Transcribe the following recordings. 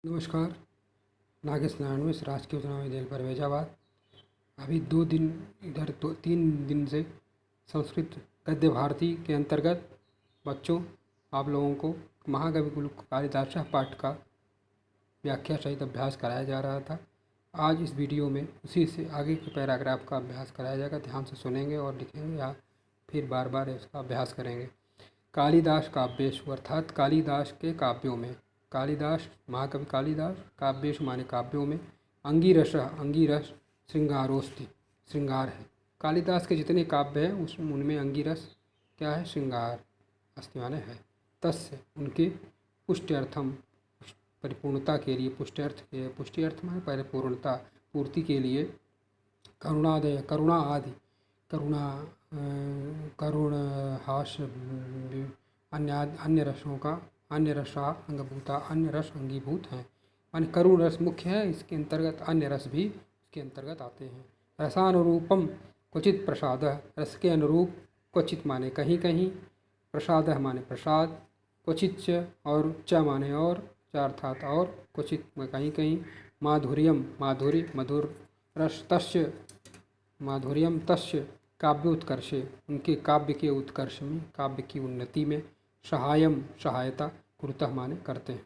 नमस्कार। नागेश नारायण मिश्र, राजकीय उच्च न्यायालय पर फैजाबाद। अभी 2 दिन इधर 3 दिन से संस्कृत गद्य भारती के अंतर्गत बच्चों आप लोगों को महाकवि कालिदास पाठ का व्याख्या सहित अभ्यास कराया जा रहा था। आज इस वीडियो में उसी से आगे के पैराग्राफ का अभ्यास कराया जाएगा। ध्यान से सुनेंगे और लिखेंगे या फिर बार बार इसका अभ्यास करेंगे। कालिदास काव्येषु अर्थात कालिदास के काव्यों में, कालिदास महाकवि कालिदास काव्येषु माने काव्यों में, अंगिरस अंगिरस श्रृंगारोस्ति श्रृंगार है। कालिदास के जितने काव्य हैं उनमें अंगिरस क्या है? श्रृंगार। अस्ति माने है। तस्य उनके पुष्ट्यर्थम परिपूर्णता के लिए, पुष्ट्यर्थ माने परिपूर्णता पूर्ति के लिए, करुणादय करुणा आदि करुण हास अन्य रसों का अन्य रसा अंगभूता अन्य रस अंगीभूत हैं। माने करुण रस मुख्य है, इसके अंतर्गत अन्य रस भी इसके अंतर्गत आते हैं। रसानुरूपम क्वचित प्रसाद, रस के अनुरूप, क्वचित माने कहीं कहीं, प्रसाद माने प्रसाद, क्वचित च और च माने और, च अर्थात और, क्वचित कहीं कहीं, माधुर्यम माधुर्य मधुर रस, तस्य माधुर्यम तस्य काव्योत्कर्षे उनके काव्य के उत्कर्ष में, काव्य की उन्नति में, सहायम सहायता कुरुतः माने करते हैं।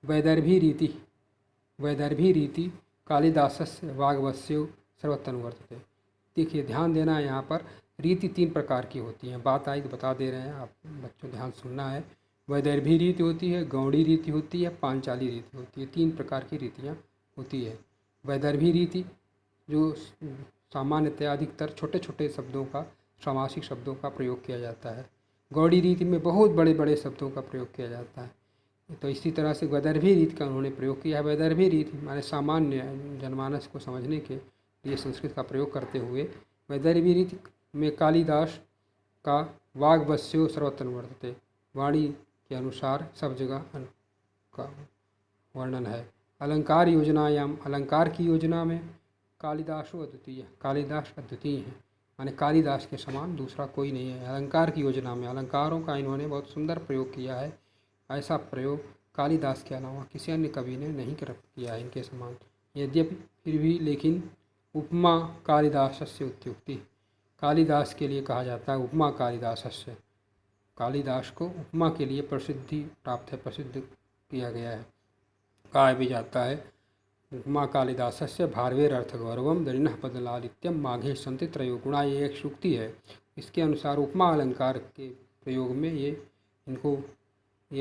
वैदर्भी रीति कालिदासस्य वाग्वस्यो सर्वत्र अनुवर्तते। देखिए, ध्यान देना है, यहाँ पर रीति 3 प्रकार की होती हैं। बात आई तो बता दे रहे हैं, आप बच्चों ध्यान सुनना है। वैदर्भी रीति होती है, गौड़ी रीति होती है, पांचाली रीति होती है। 3 प्रकार की रीतियाँ होती है। वैदर्भी रीति जो सामान्यतः अधिकतर छोटे छोटे शब्दों का, समासिक शब्दों का प्रयोग किया जाता है। गौड़ी रीति में बहुत बड़े बड़े शब्दों का प्रयोग किया जाता है। तो इसी तरह से वैदर्भी रीति का उन्होंने प्रयोग किया है। वैदर्भी रीति माने सामान्य जनमानस को समझने के लिए संस्कृत का प्रयोग करते हुए वैदर्भी रीति में कालिदास का वाग्वस्यो सर्वत्र अनुवर्तते, वाणी के अनुसार सब जगह का वर्णन है। अलंकार योजनायाम, अलंकार की योजना में कालिदासो अद्वितीय, कालिदास अद्वितीय हैं, माने कालिदास के समान दूसरा कोई नहीं है। अलंकार की योजना में अलंकारों का इन्होंने बहुत सुंदर प्रयोग किया है। ऐसा प्रयोग कालिदास के अलावा किसी अन्य कवि ने नहीं किया है इनके समान। यद्यपि फिर भी लेकिन उपमा कालिदासस्य उत्युक्ति, कालिदास के लिए कहा जाता है उपमा कालिदासस्य, कालिदास को उपमा के लिए प्रसिद्धि प्राप्त है, प्रसिद्ध किया गया है। कहा भी जाता है उपमा कालिदासस्य भारवेर अर्थगौरवम दरिणः पदलालित्यम माघे संति त्रयो गुणा। ये एक सूक्ति है। इसके अनुसार उपमा अलंकार के प्रयोग में ये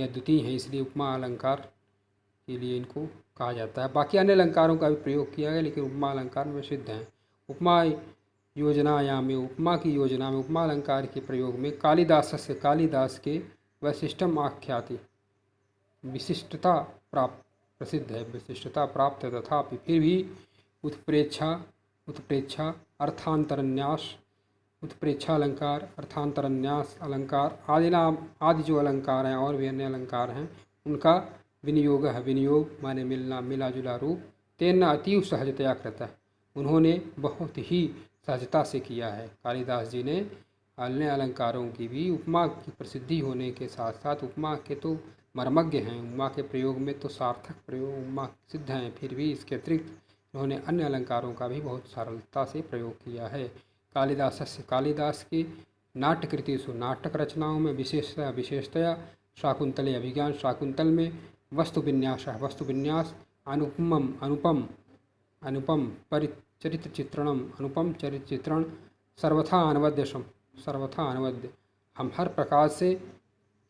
अद्वितीय है, इसलिए उपमा अलंकार के लिए इनको कहा जाता है। बाकी अन्य अलंकारों का भी प्रयोग किया गया, लेकिन उपमा अलंकार में सिद्ध हैं। उपमा योजनायाम में, उपमा की योजना में, उपमा अलंकार के प्रयोग में कालिदासस्य, कालिदास के वैशिष्टम आख्याति, विशिष्टता प्राप्त प्रसिद्ध है, विशिष्टता प्राप्त है। तथापि फिर भी उत्प्रेक्षा अर्थांतरन्यास, उत्प्रेक्षा अलंकार, अर्थांतरन्यास अलंकार आदि जो अलंकार हैं और भी अन्य अलंकार हैं, उनका विनियोग है। विनियोग माने मिलना, मिला जुला रूप। तेन अतीव सहजतया कृता, उन्होंने बहुत ही सहजता से किया है। कालिदास जी ने अन्य अलंकारों की भी उपमा की प्रसिद्धि होने के साथ साथ उपमा के तो मर्मज्ञ हैं, उपमा के प्रयोग में तो सार्थक प्रयोग उपमा सिद्ध हैं, फिर भी इसके अतिरिक्त उन्होंने अन्य अलंकारों का भी बहुत सरलता से प्रयोग किया है। कालिदास की नाट्यकृतिषु, नाटक रचनाओं में विशेषतया शाकुंतले अभिज्ञान, शाकुंतल में वस्तु विन्यास, अनुपम चरित्र चित्रण सर्वथा अनवद्य, हम हर प्रकार से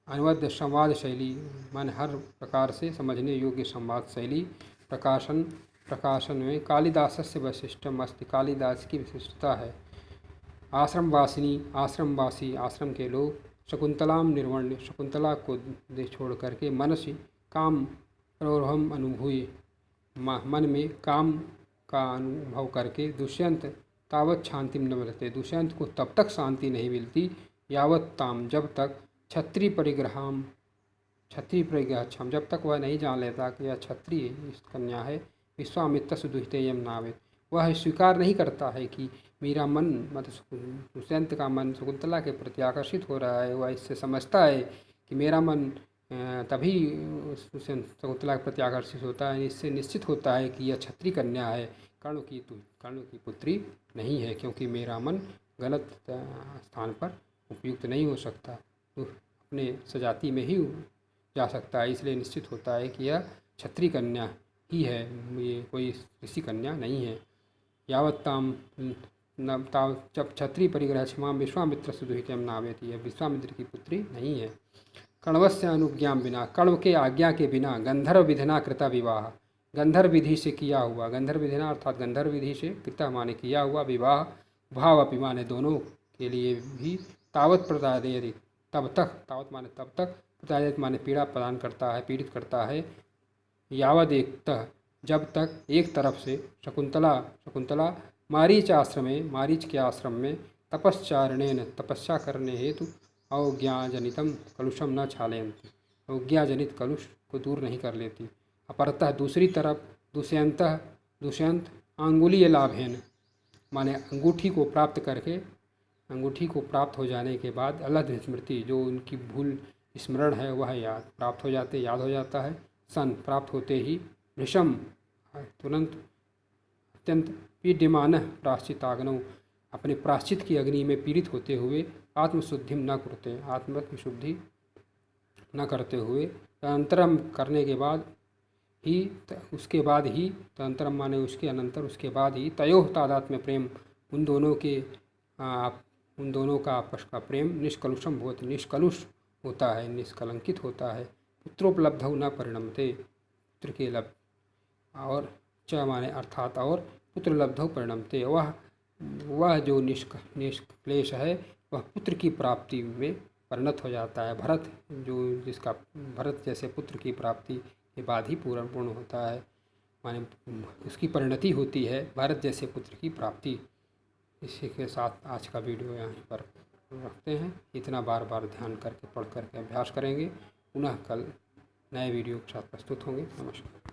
अनवद्य संवाद शैली, मान हर प्रकार से समझने योग्य संवाद शैली, प्रकाशन में कालिदासस्य वैशिष्ट्यम अस्ति, कालिदास की विशिष्टता है। आश्रमवासी, आश्रम के लोग, शकुंतलाम निर्वर्ण्य, शकुंतला को छोड़ करके, मनसि काम प्रौरहम अनुभूय, मन में काम का अनुभव करके, दुष्यंत तावत शांति न मिलते, दुष्यंत को तब तक शांति नहीं मिलती, यावत ताम जब तक, क्षत्रिय परिग्रह, जब तक वह नहीं जान लेता कि यह क्षत्रिय कन्या है, विश्वामित्र दुहितेयम नावेत, वह स्वीकार नहीं करता है कि मेरा मन, दुष्यंत का मन शकुंतला के प्रति आकर्षित हो रहा है। वह इससे समझता है कि मेरा मन तभी उससे शकुंतला के प्रति आकर्षित होता है। इससे निश्चित होता है कि यह क्षत्रिय कन्या है, कर्ण की पुत्री नहीं है, क्योंकि मेरा मन गलत स्थान पर उपयुक्त नहीं हो सकता, तो अपने सजाति में ही जा सकता है। इसलिए निश्चित होता है कि यह क्षत्रिय कन्या ही है, ये कोई ऋषि कन्या नहीं है। यावत्ताम न ताव जब क्षत्रिय परिग्रह क्षमाम विश्वामित्र सुदुहितम नावेती, यह विश्वामित्र की पुत्री नहीं है। कण्वस्य अनुज्ञाम बिना, कण्व के आज्ञा के बिना गंधर्व विधिना कृता विवाह, गंधर्व विधि से किया हुआ, गंधर्व विधिना अर्थात गंधर्व विधि से कृता माने किया हुआ विवाह, भाव अपि माने दोनों के लिए भी, तावत प्रदादयति तब तक, तावत माने तब तक, प्रदादयति माने पीड़ा प्रदान करता है, पीड़ित करता है, यावद एकतः जब तक एक तरफ से शकुंतला मारीच के आश्रम में तपश्चारणेन तपस्या करने हेतु अवज्ञाजनितम कलुषम न क्षालयन्ति, अवज्ञाजनित कलुष को दूर नहीं कर लेती। अपरतः दूसरी तरफ दुष्यंत अंगुलीय लाभेन माने अंगूठी को प्राप्त हो जाने के बाद अलध स्मृति, जो उनकी भूल स्मरण है वह याद हो जाता है। सन प्राप्त होते ही भृशम तुरंत अत्यंत पीड्यमान प्राश्चिताग्नौ, अपने प्राश्चित की अग्नि में पीड़ित होते हुए आत्मशुद्धिम न करते, आत्मशुद्धि न करते हुए तदंतरम करने के बाद ही, उसके बाद ही, तदंतरम माने उसके अनंतर, उसके बाद ही, तयोः तादात्म्य प्रेम, उन दोनों का आपस का प्रेम निष्कलुषम बहुत निष्कलुष होता है, निष्कलंकित होता है। पुत्रोपलब्धौ न परिणमते, पुत्र के लब्ध और च माने अर्थात और पुत्र लब्धौ परिणमते, वह जो निष्क्लेश है वह पुत्र की प्राप्ति में परिणत हो जाता है। भरत जैसे पुत्र की प्राप्ति के बाद ही पूर्ण होता है, माने उसकी परिणति होती है भरत जैसे पुत्र की प्राप्ति। इसी के साथ आज का वीडियो यहाँ पर रखते हैं। इतना बार बार ध्यान करके पढ़ करके अभ्यास करेंगे। पुनः कल नए वीडियो के साथ प्रस्तुत होंगे। नमस्कार।